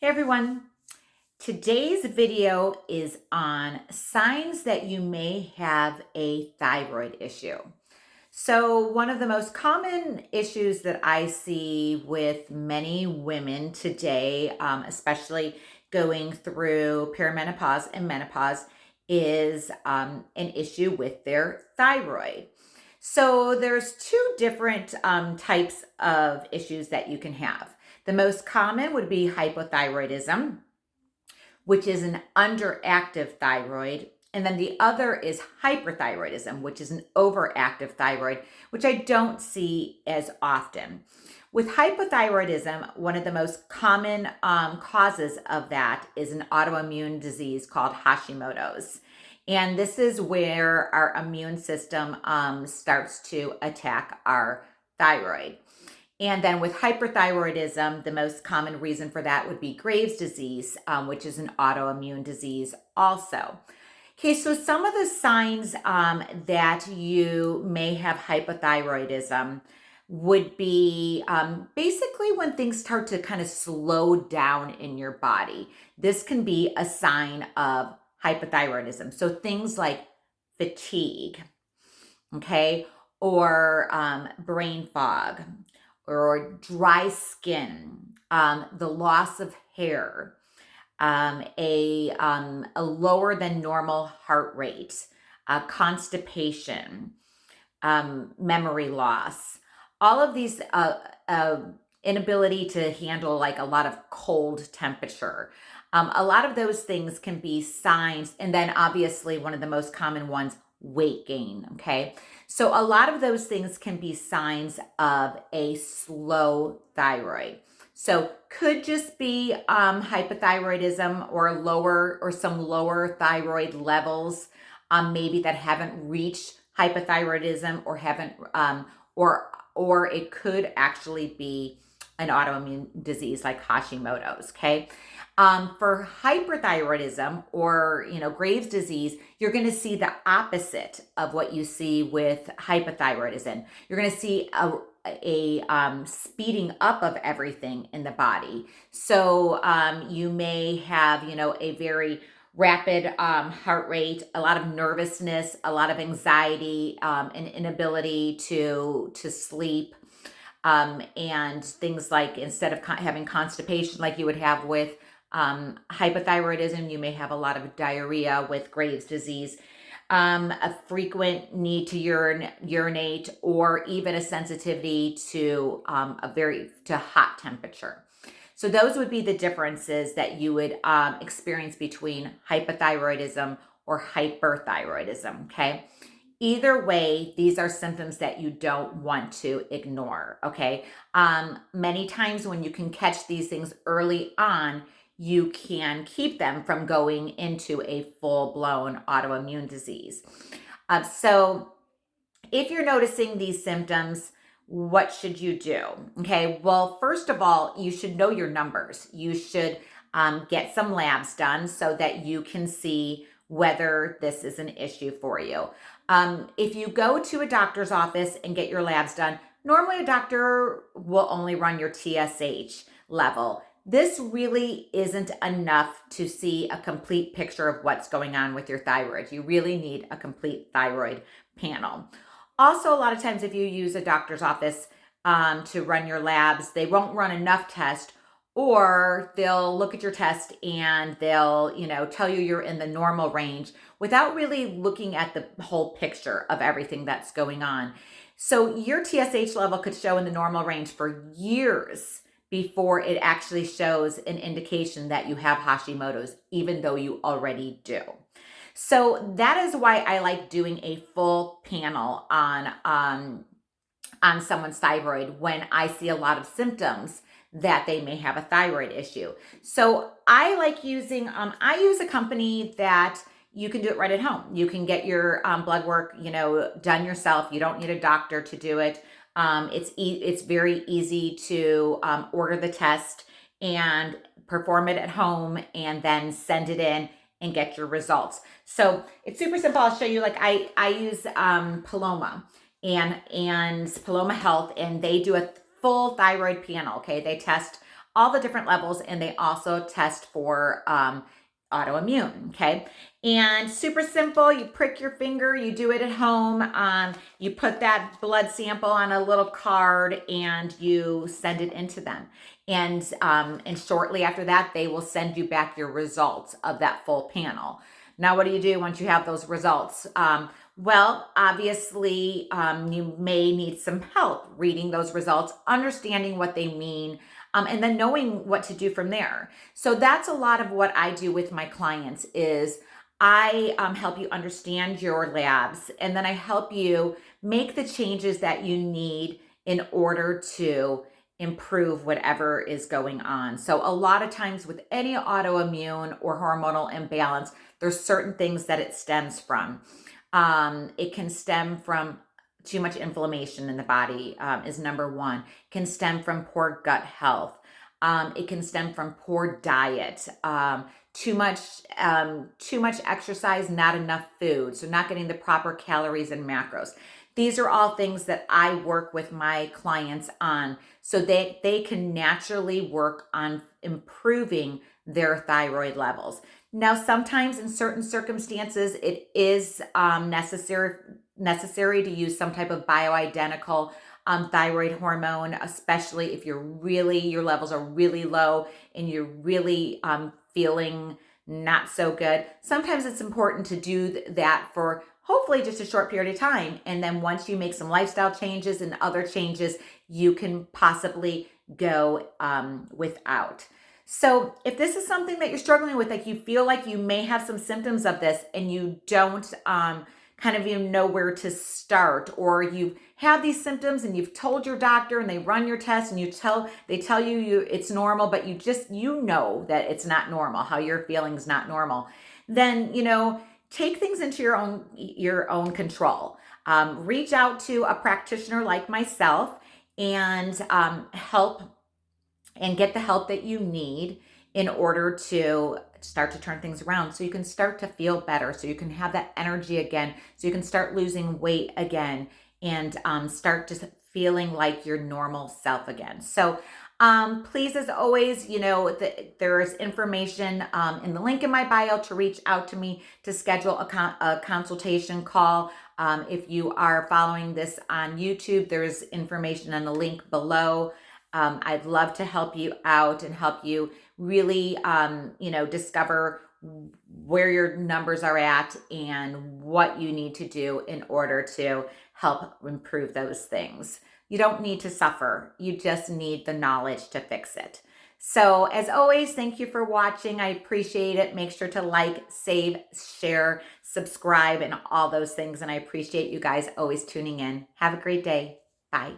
Hey everyone, today's video is on signs that you may have a thyroid issue. So, one of the most common issues that I see with many women today, especially going through perimenopause and menopause, is an issue with their thyroid. So, there's two different types of issues that you can have. The most common would be hypothyroidism, which is an underactive thyroid. And then the other is hyperthyroidism, which is an overactive thyroid, which I don't see as often. With hypothyroidism, one of the most common causes of that is an autoimmune disease called Hashimoto's. And this is where our immune system starts to attack our thyroid. And then with hyperthyroidism, the most common reason for that would be Graves' disease, which is an autoimmune disease also. Okay, so some of the signs that you may have hypothyroidism would be basically when things start to kind of slow down in your body. This can be a sign of hypothyroidism. So things like fatigue, okay, or brain fog, or dry skin, the loss of hair, a lower than normal heart rate, constipation, memory loss, all of these inability to handle like a lot of cold temperature. A lot of those things can be signs. And then obviously one of the most common ones, weight gain. Okay. So a lot of those things can be signs of a slow thyroid. So could just be hypothyroidism or some lower thyroid levels, maybe that haven't reached hypothyroidism or haven't or it could actually be an autoimmune disease like Hashimoto's. Okay. For hyperthyroidism or Graves' disease, you're going to see the opposite of what you see with hypothyroidism. You're going to see a speeding up of everything in the body. So you may have a very rapid heart rate, a lot of nervousness, a lot of anxiety, an inability to sleep, and things like instead of having constipation like you would have with hypothyroidism, you may have a lot of diarrhea with Graves' disease, a frequent need to urinate, or even a sensitivity to to hot temperature. So those would be the differences that you would experience between hypothyroidism or hyperthyroidism. Okay. Either way, these are symptoms that you don't want to ignore. Okay. Many times when you can catch these things early on, you can keep them from going into a full-blown autoimmune disease. So if you're noticing these symptoms, what should you do? Okay, well, first of all, you should know your numbers. You should get some labs done so that you can see whether this is an issue for you. If you go to a doctor's office and get your labs done, normally a doctor will only run your TSH level. This really isn't enough to see a complete picture of what's going on with your thyroid. You really need a complete thyroid panel. Also, a lot of times if you use a doctor's office to run your labs, they won't run enough tests, or they'll look at your test and they'll, tell you you're in the normal range without really looking at the whole picture of everything that's going on. So your TSH level could show in the normal range for years before it actually shows an indication that you have Hashimoto's, even though you already do. So that is why I like doing a full panel on someone's thyroid when I see a lot of symptoms that they may have a thyroid issue. So I like using, I use a company that you can do it right at home. You can get your blood work, done yourself. You don't need a doctor to do it. It's very easy to order the test and perform it at home and then send it in and get your results. So it's super simple. I'll show you. Like I use Paloma and Paloma Health, and they do a full thyroid panel. Okay, they test all the different levels, and they also test for autoimmune, okay? And super simple, you prick your finger, you do it at home, you put that blood sample on a little card and you send it into them. And shortly after that, they will send you back your results of that full panel. Now, what do you do once you have those results? Well, obviously, you may need some help reading those results, understanding what they mean, and then knowing what to do from there. So that's a lot of what I do with my clients is I help you understand your labs, and then I help you make the changes that you need in order to improve whatever is going on. So a lot of times with any autoimmune or hormonal imbalance, there's certain things that it stems from. It can stem from too much inflammation in the body, is number one. Can stem from poor gut health. It can stem from poor diet, too much exercise, not enough food, so not getting the proper calories and macros. These are all things that I work with my clients on, so they can naturally work on improving their thyroid levels. Now, sometimes in certain circumstances, it is necessary to use some type of bioidentical thyroid hormone, especially if your levels are really low and you're really feeling not so good. Sometimes it's important to do that for hopefully just a short period of time. And then once you make some lifestyle changes and other changes, you can possibly go without. So if this is something that you're struggling with, like you feel like you may have some symptoms of this and you don't kind of even know where to start, or you have these symptoms and you've told your doctor and they run your tests and they tell you it's normal, but you know that it's not normal, how you're feeling is not normal, then take things into your own control. Reach out to a practitioner like myself and get the help that you need in order to start to turn things around, so you can start to feel better, so you can have that energy again, so you can start losing weight again, and start just feeling like your normal self again. So please, as always, there is information in the link in my bio to reach out to me to schedule a consultation call. If you are following this on YouTube, there's information in the link below. I'd love to help you out and help you really, discover where your numbers are at and what you need to do in order to help improve those things. You don't need to suffer. You just need the knowledge to fix it. So as always, thank you for watching. I appreciate it. Make sure to like, save, share, subscribe, and all those things. And I appreciate you guys always tuning in. Have a great day. Bye.